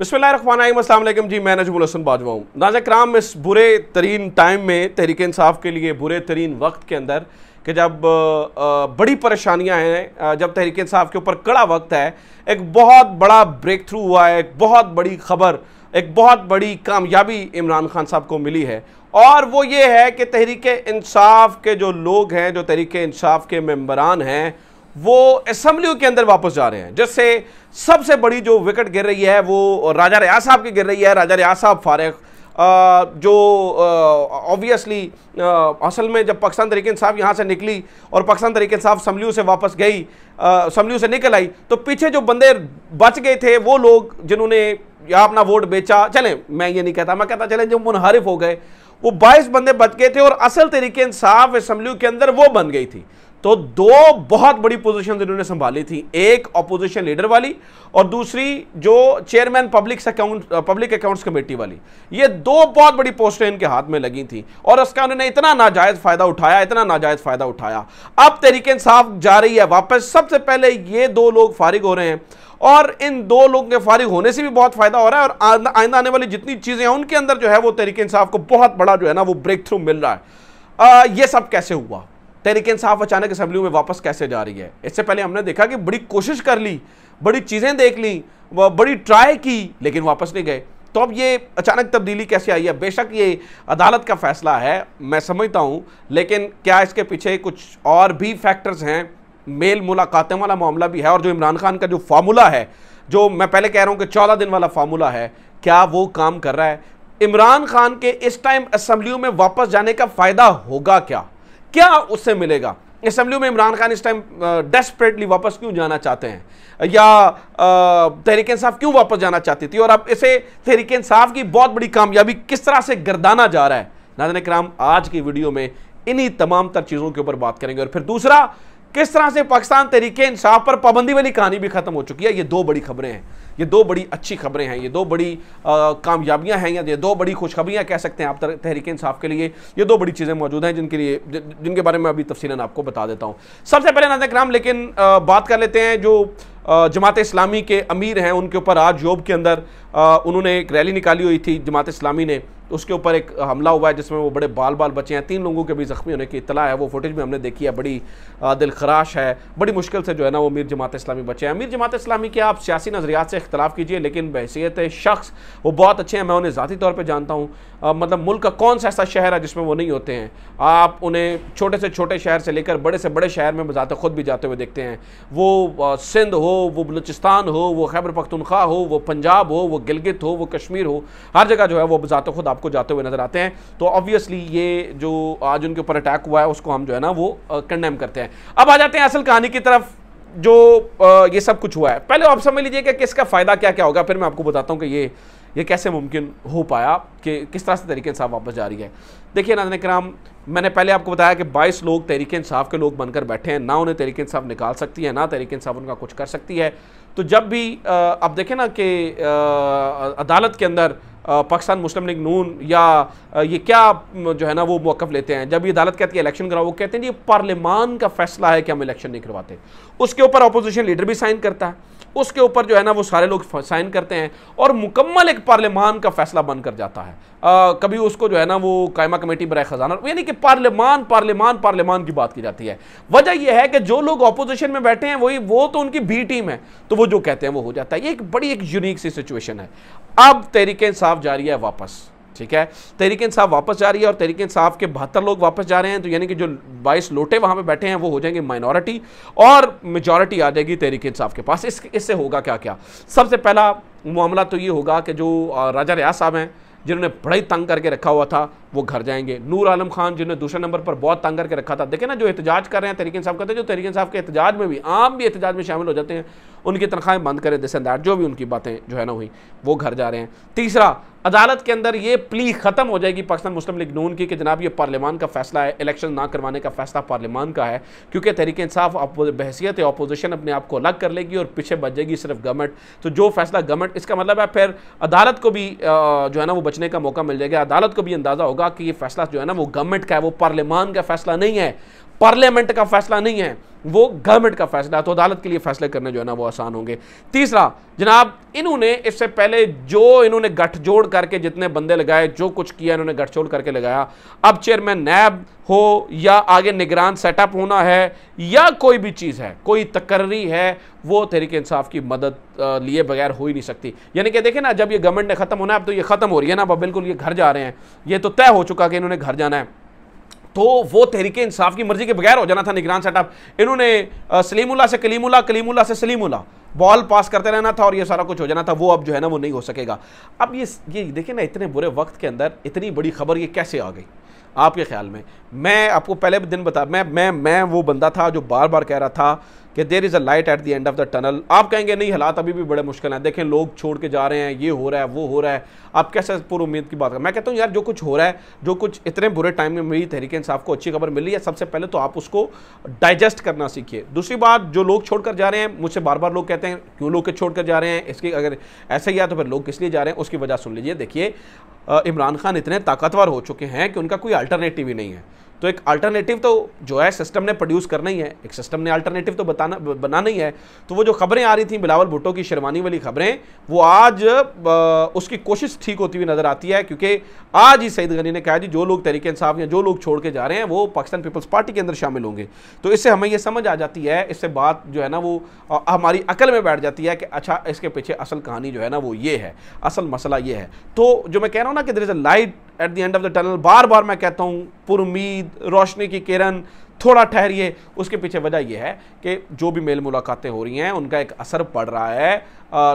बिस्मिल्लाहिर्रहमानिर्रहीम, अस्सलाम वालेकुम जी। मैं नजमुल हसन बाजवा हूँ। नाज़रीन किराम, इस बुरे तरीन टाइम में तहरीक इंसाफ के लिए बुरे तरीन वक्त के अंदर कि जब बड़ी परेशानियाँ हैं, जब तहरीक इंसाफ के ऊपर कड़ा वक्त है, एक बहुत बड़ा ब्रेक थ्रू हुआ है, एक बहुत बड़ी खबर, एक बहुत बड़ी कामयाबी इमरान खान साहब को मिली है। और वो ये है कि तहरीक इंसाफ के जो लोग हैं, जो तहरीक इंसाफ के मेंबरान हैं, वो असम्बलियों के अंदर वापस जा रहे हैं। जिससे सबसे बड़ी जो विकेट गिर रही है वो राजा रियाज साहब की गिर रही है। राजा रियाज साहब फारिग, जो ऑब्वियसली असल में जब पाकिस्तान तहरीक इंसाफ यहाँ से निकली और पाकिस्तान तहरीक इंसाफ असम्बलियों से वापस गई, असम्बलियों से निकल आई, तो पीछे जो बंदे बच गए थे वो लोग जिन्होंने या अपना वोट बेचा, चलें मैं ये नहीं कहता, मैं कहता चलें जो मुनहरिफ हो गए, वो 22 बंदे बच गए थे और असल तहरीक इंसाफ असम्बलियों के अंदर वो बन गई थी। तो दो बहुत बड़ी पोजीशन इन्होंने संभाली थी, एक अपोजिशन लीडर वाली और दूसरी जो चेयरमैन पब्लिक अकाउंट्स कमेटी वाली। ये दो बहुत बड़ी पोस्टें इनके हाथ में लगी थी और उसका उन्होंने इतना नाजायज फायदा उठाया, इतना नाजायज फायदा उठाया। अब तहरीक इंसाफ जा रही है वापस। सबसे पहले ये दो लोग फारिग हो रहे हैं और इन दो लोगों के फारिग होने से भी बहुत फायदा हो रहा है और आइंदा आने वाली जितनी चीजें हैं उनके अंदर जो है वो तहरीक इंसाफ को बहुत बड़ा जो है ना वो ब्रेक थ्रू मिल रहा है। ये सब कैसे हुआ? तहरीक इंसाफ अचानक असेंबली में वापस कैसे जा रही है? इससे पहले हमने देखा कि बड़ी कोशिश कर ली, बड़ी चीजें देख ली, बड़ी ट्राई की, लेकिन वापस नहीं गए। तो अब ये अचानक तब्दीली कैसे आई है? बेशक ये अदालत का फैसला है, मैं समझता हूं, लेकिन क्या इसके पीछे कुछ और भी फैक्टर्स हैं? मेल मुलाकातें वाला मामला भी है और जो इमरान खान का जो फार्मूला है, जो मैं पहले कह रहा हूं कि 14 दिन वाला फार्मूला है, क्या वो काम कर रहा है? इमरान खान के इस टाइम असेंबलियों में वापस जाने का फायदा होगा क्या? क्या उससे मिलेगा? असेंबली में इमरान खान इस टाइम डेस्परेटली वापस क्यों जाना चाहते हैं, या तहरीक इंसाफ क्यों वापस जाना चाहती थी, और अब इसे तहरीक इंसाफ की बहुत बड़ी कामयाबी किस तरह से गर्दाना जा रहा है? नाज़रीन किराम, आज की वीडियो में इन्हीं तमाम तर चीज़ों के ऊपर बात करेंगे। और फिर दूसरा, किस तरह से पाकिस्तान तहरीक इंसाफ पर पाबंदी वाली कहानी भी खत्म हो चुकी है। ये दो बड़ी खबरें हैं, ये दो बड़ी अच्छी खबरें हैं, ये दो बड़ी कामयाबियां हैं, या ये दो बड़ी खुशखबरियां कह सकते हैं आप तहरीक इंसाफ के लिए। ये दो बड़ी चीज़ें मौजूद हैं जिनके बारे में अभी तफसीलन आपको बता देता हूँ। सबसे पहले नाज़रीन किराम लेकिन बात कर लेते हैं जो जमात इस्लामी के अमीर हैं उनके ऊपर। आज जोब के अंदर उन्होंने एक रैली निकाली हुई थी जमात इस्लामी ने, उसके ऊपर एक हमला हुआ है जिसमें वो बड़े बाल बचे हैं। 3 लोगों के भी ज़ख्मी होने की इत्तला है, वो फुटेज में हमने देखी है। बड़ी दिलखराश है, बड़ी मुश्किल से जो है ना वो अमीर जमात इस्लामी बचे हैं। अमीर जमात इस्लामी के आप सियासी नज़रियात से इख्तलाफ कीजिए, लेकिन बहैसियत शख्स वो बहुत अच्छे हैं। मैं उन्हें ज़ाती तौर पर जानता हूँ। मतलब मुल्क का कौन सा ऐसा शहर है जिसमें वो नहीं होते हैं? आप उन्हें छोटे से छोटे शहर से लेकर बड़े से बड़े शहर में बजाते खुद भी जाते हुए देखते हैं। वो सिंध हो, वो बलूचिस्तान हो, वो खैबर पख्तूनख्वा हो, वो पंजाब हो, वो गिलगित हो, वो कश्मीर हो, हर जगह जो है वो बजाते खुद आपको जाते हुए नजर आते हैं। तो ऑब्वियसली ये जो आज उनके ऊपर अटैक हुआ है उसको हम जो है ना वो कंडेम करते हैं। अब आ जाते हैं असल कहानी की तरफ, जो ये सब कुछ हुआ है। पहले आप समझ लीजिए कि किसका फायदा क्या क्या होगा, फिर मैं आपको बताता हूँ कि ये कैसे मुमकिन हो पाया, कि किस तरह से तहरीक इंसाफ वापस जा रही है। देखिए नाज़रीन किराम, मैंने पहले आपको बताया कि 22 लोग तहरीक इंसाफ के लोग बनकर बैठे हैं। ना उन्हें तहरीक इंसाफ निकाल सकती है, ना तहरीक इंसाफ उनका कुछ कर सकती है। तो जब भी आप देखें ना कि अदालत के अंदर पाकिस्तान मुस्लिम लीग नून या ये क्या जो है ना वो मौक़िफ़ लेते हैं, जब ये अदालत कहती है इलेक्शन कराओ, वो कहते हैं ये पार्लियामान का फैसला है कि हम इलेक्शन नहीं करवाते। उसके ऊपर अपोजिशन लीडर भी साइन करता है, उसके ऊपर जो है ना वो सारे लोग साइन करते हैं और मुकम्मल एक पार्लियामान का फैसला बनकर जाता है। कभी उसको जो है ना वो कायमा कमेटी बराए खजाना, यानी कि पार्लियामान की बात की जाती है। वजह यह है कि जो लोग अपोजिशन में बैठे हैं वो तो उनकी बी टीम है, तो वो जो कहते हैं वो हो जाता है। ये एक बड़ी यूनिक सी सिचुएशन है। अब तहरीक इंसाफ जा रही है वापस, ठीक है, तहरीक इंसाफ वापस जा रही है और तहरीक इंसाफ के 72 लोग वापस जा रहे हैं। तो यानी कि जो 22 लोटे वहां पे बैठे हैं वो हो जाएंगे माइनॉरिटी और मेजॉरिटी आ जाएगी तहरीक इंसाफ के पास। इससे होगा क्या क्या? सबसे पहला मामला तो ये होगा कि जो राजा रियाज साहब हैं जिन्होंने बड़ा ही तंग करके रखा हुआ था वो घर जाएंगे। नूर आलम खान जिन्होंने दूसरे नंबर पर बहुत तंग करके रखा था, देखें ना जो एहतजाज कर रहे हैं तहरीक इंसाफ करते हैं, जो तहरीक इंसाफ के एहतजाज में भी आम भी एहतजाज में शामिल हो जाते हैं, उनकी तनख्वाहें बंद करें, दिस एंड दैट, जो भी उनकी बातें जो है ना हुई, वो घर जा रहे हैं। तीसरा, अदालत के अंदर ये प्ली खत्म हो जाएगी पाकिस्तान मुस्लिम लीग नून की कि जनाब ये पार्लियामान का फैसला है, इलेक्शन ना करवाने का फैसला पार्लियामान का है, क्योंकि तहरीक इंसाफ बहसियत अपोजिशन अपने आप को अलग कर लेगी और पीछे बच जाएगी सिर्फ गवर्नमेंट। तो जो फैसला गवर्नमेंट, इसका मतलब है फिर अदालत को भी जो है ना वो बचने का मौका मिल जाएगा। अदालत को भी अंदाजा होगा कि ये फैसला जो है ना वो गवर्नमेंट का है, वो पार्लियामान का फैसला नहीं है। पार्लियामेंट का फैसला नहीं है, वो गवर्नमेंट का फैसला है, तो अदालत के लिए फैसले करने जो है ना वो आसान होंगे। तीसरा जनाब, इन्होंने इससे पहले जो इन्होंने गठजोड़ करके जितने बंदे लगाए, जो कुछ किया इन्होंने गठजोड़ करके लगाया, अब चेयरमैन नैब हो या आगे निगरान सेटअप होना है या कोई भी चीज़ है, कोई तकर्री है, वो तहरीक इंसाफ की मदद लिए बगैर हो ही नहीं सकती। यानी कि देखें ना, जब ये गवर्नमेंट ने ख़त्म होना है, अब तो ये ख़त्म हो रही है ना, अब बिल्कुल ये घर जा रहे हैं, ये तो तय हो चुका कि इन्होंने घर जाना है, तो वो तहरीक इंसाफ की मर्जी के बगैर हो जाना था निगरान सेटअप। इन्होंने सलीमुल्लाह से कलीमुल्लाह, कलीमुल्लाह से सलीमुल्लाह बॉल पास करते रहना था और ये सारा कुछ हो जाना था, वो अब जो है ना वो नहीं हो सकेगा। अब ये देखिए ना, इतने बुरे वक्त के अंदर इतनी बड़ी खबर ये कैसे आ गई आपके ख्याल में? मैं आपको पहले दिन बता, मैं वो बंदा था जो बार बार कह रहा था कि there is a light at the end of the tunnel. आप कहेंगे नहीं, हालात अभी भी बड़े मुश्किल हैं, देखें लोग छोड़ के जा रहे हैं, ये हो रहा है, वो हो रहा है, आप कैसे पूरी उम्मीद की बात करें? मैं कहता हूँ यार, जो कुछ हो रहा है, जो कुछ इतने बुरे टाइम में मेरी तहरीक इंसाफ को अच्छी खबर मिली है, सबसे पहले तो आप उसको डाइजेस्ट करना सीखिए। दूसरी बात, जो लोग छोड़कर जा रहे हैं, मुझसे बार बार लोग कहते हैं क्यों लोग छोड़कर जा रहे हैं, इसकी अगर ऐसा ही है तो फिर लोग किस लिए जा रहे हैं, उसकी वजह सुन लीजिए। देखिए, इमरान खान इतने ताकतवर हो चुके हैं कि उनका कोई अल्टरनेटिव ही नहीं है, तो एक अल्टरनेटिव तो जो है सिस्टम ने प्रोड्यूस करना ही है, एक सिस्टम ने अल्टरनेटिव तो बनाना ही है। तो वो जो खबरें आ रही थी बिलावल भुट्टो की शेरवानी वाली खबरें, वो आज उसकी कोशिश ठीक होती हुई नजर आती है, क्योंकि आज ही सईद गनी ने कहा जी जो लोग तहरीक इंसाफ या जो लोग छोड़ के जा रहे हैं वो पाकिस्तान पीपल्स पार्टी के अंदर शामिल होंगे। तो इससे हमें ये समझ आ जाती है, इससे बात जो है ना वो हमारी अकल में बैठ जाती है कि अच्छा इसके पीछे असल कहानी जो है ना वो ये है, असल मसला ये है। तो जो मैं कह रहा हूँ ना कि there is a light at the end of the tunnel, बार बार मैं कहता हूँ पुरुमीद रोशनी की किरण, थोड़ा ठहरिए। उसके पीछे वजह यह है कि जो भी मेल मुलाकातें हो रही हैं उनका एक असर पड़ रहा है,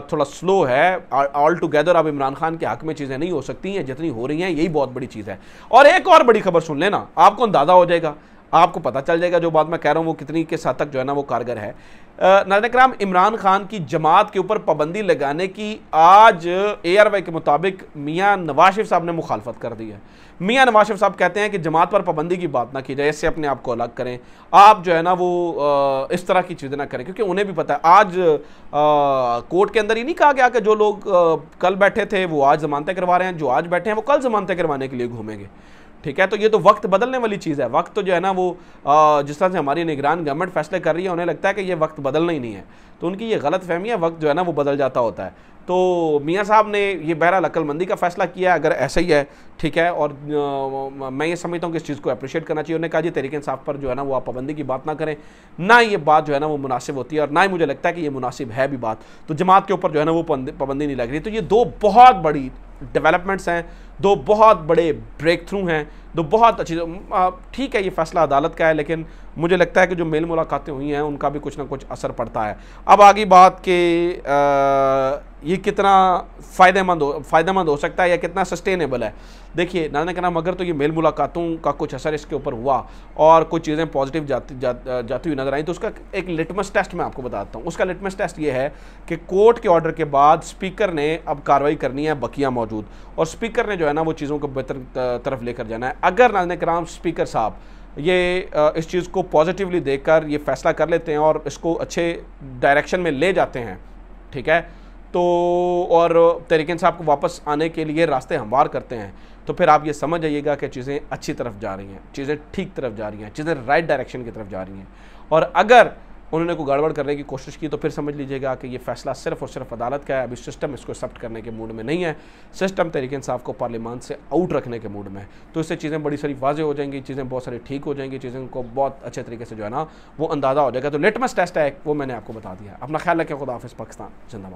थोड़ा स्लो है। ऑल टुगेदर अब इमरान खान के हक में चीज़ें नहीं हो सकती हैं जितनी हो रही हैं, यही बहुत बड़ी चीज़ है। और एक और बड़ी खबर सुन लेना, आपको अंदाज़ा हो जाएगा, आपको पता चल जाएगा जो बात मैं कह रहा हूँ वो कितनी के साथ तक जो है ना वो कारगर है। नाज़रीन इकराम, इमरान खान की जमात के ऊपर पाबंदी लगाने की आज ARY के मुताबिक मियाँ नवाज शरीफ साहब ने मुखालफत कर दी है। मियाँ नवाज शरीफ साहब कहते हैं कि जमात पर पाबंदी की बात ना की जाए, इससे अपने आप को अलग करें, आप जो है ना वो इस तरह की चीज़ें ना करें, क्योंकि उन्हें भी पता है आज कोर्ट के अंदर ही नहीं कहा गया कि जो लोग कल बैठे थे वो आज जमानतें करवा रहे हैं, जो आज बैठे हैं वो कल जमानतें करवाने के लिए घूमेंगे। ठीक है, तो ये तो वक्त बदलने वाली चीज़ है। वक्त तो जो है ना वो जिस तरह से हमारी निगरान गवर्नमेंट फैसले कर रही है, उन्हें लगता है कि ये वक्त बदलना ही नहीं है, तो उनकी ये गलत फहमी है, वक्त जो है ना वो बदल जाता होता है। तो मियाँ साहब ने ये बहरहाल अक्लमंदी का फैसला किया, अगर ऐसा ही है ठीक है, और मैं ये समझता हूँ कि इस चीज़ को अप्रिशिएट करना चाहिए। उन्होंने कहा जी तहरीक इंसाफ पर जो है ना वो आप पाबंदी की बात ना करें, ना ये बात जो है ना वो मुनासिब होती है, और ना ही मुझे लगता है कि ये मुनासिब है भी बात। तो जमात के ऊपर जो है ना वो पाबंदी नहीं लग रही। तो ये दो बहुत बड़ी डेवलपमेंट्स हैं, दो बहुत बड़े ब्रेक थ्रू हैं, दो बहुत अच्छी। ठीक है, ये फैसला अदालत का है, लेकिन मुझे लगता है कि जो मेल मुलाकातें हुई हैं उनका भी कुछ ना कुछ असर पड़ता है। अब आगे बात कि ये कितना फ़ायदेमंद हो सकता है या कितना सस्टेनेबल है। देखिए नाज़रीन कराम, अगर तो ये मेल मुलाकातों का कुछ असर इसके ऊपर हुआ और कुछ चीज़ें पॉजिटिव जाती हुई नजर आई, तो उसका एक लिटमस टेस्ट मैं आपको बताता हूँ। उसका लिटमस टेस्ट ये है कि कोर्ट के ऑर्डर के बाद स्पीकर ने अब कार्रवाई करनी है बकिया मौजूद, और स्पीकर ने जो है ना वो चीज़ों को बेहतर तरफ लेकर जाना है। अगर नाज़रीन कराम स्पीकर साहब ये इस चीज़ को पॉजिटिवली देखकर ये फैसला कर लेते हैं और इसको अच्छे डायरेक्शन में ले जाते हैं, ठीक है, तो और तहरीक इंसाफ को वापस आने के लिए रास्ते हमवार करते हैं, तो फिर आप ये समझ जाइएगा कि चीज़ें अच्छी तरफ जा रही हैं, चीज़ें ठीक तरफ जा रही हैं, चीज़ें राइट डायरेक्शन की तरफ जा रही हैं। और अगर उन्होंने कोई गड़बड़ करने की कोशिश की तो फिर समझ लीजिएगा कि ये फैसला सिर्फ और सिर्फ अदालत का है। अभी सिस्टम इसको एक्सेप्ट करने के मूड में नहीं है, सिस्टम तहरीक इंसाफ को पार्लियामान से आउट रखने के मूड में है। तो इससे चीज़ें बड़ी सारी वाज़ेह हो जाएंगी, चीज़ें बहुत सारी ठीक हो जाएंगी, चीज़ें को बहुत अच्छे तरीके से जो है ना वो अंदाज़ा हो जाएगा। तो लिटमस टेस्ट है वो मैंने आपको बता दिया। अपना ख्याल रखें, खुदा हाफिज़, पाकिस्तान जिंदाबाद।